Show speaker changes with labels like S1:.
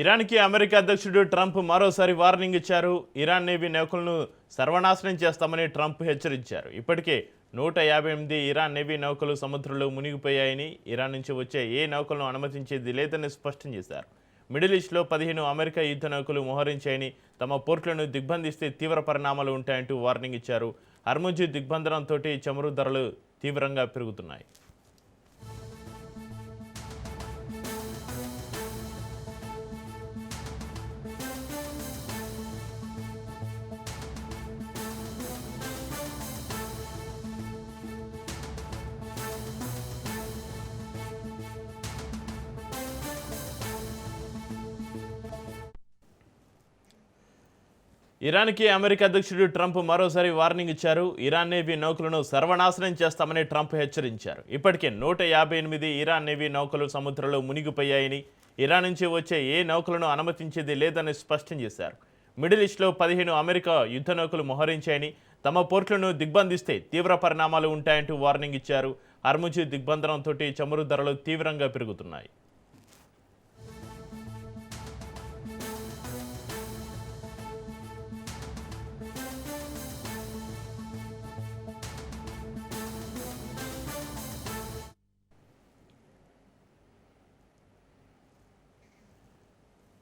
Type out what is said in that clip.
S1: ఇరాన్కి America అధ్యక్షుడు Trump మరోసారి warning ఇచ్చారు. ఇరాన్ నేవీ నౌకలను సర్వనాశనం చేస్తామని ట్రంప్ హెచ్చరించారు. ఇప్పటికే 158 ఇరాన్ నేవీ నౌకలు సముద్రంలో మునిగిపోయాయని, ఇరాన్ నుంచి వచ్చే ఏ నౌకలను అనుమతించేది లేదని స్పష్టం చేశారు. మిడిల్ ఈస్ట్లో 15 అమెరికా యుద్ధ నౌకలు మోహరించాయని, తమ పోర్టులను దిగ్బంధిస్తే తీవ్ర పరిణామాలు ఉంటాయంటూ వార్నింగ్ ఇచ్చారు. హర్ముజ్ దిగ్బంధనంతో చమురు ధరలు తీవ్రంగా పెరుగుతున్నాయి. ఇరాన్కి అమెరికా అధ్యక్షుడు ట్రంప్ మరోసారి వార్నింగ్ ఇచ్చారు. ఇరాన్ నేవీ నౌకలను సర్వనాశనం చేస్తామని ట్రంప్ హెచ్చరించారు. ఇప్పటికే 158 ఇరాన్ నేవీ నౌకలు సముద్రంలో మునిగిపోయాయని, ఇరాన్ నుంచి వచ్చే ఏ నౌకలను అనుమతించేది లేదని స్పష్టం చేశారు. మిడిల్ ఈస్ట్లో 15 అమెరికా యుద్ధ నౌకలు మోహరించాయని, తమ పోర్టులను దిగ్బంధిస్తే తీవ్ర పరిణామాలు ఉంటాయంటూ వార్నింగ్ ఇచ్చారు. హర్ముజ్ దిగ్బంధనంతో చమురు ధరలు తీవ్రంగా పెరుగుతున్నాయి.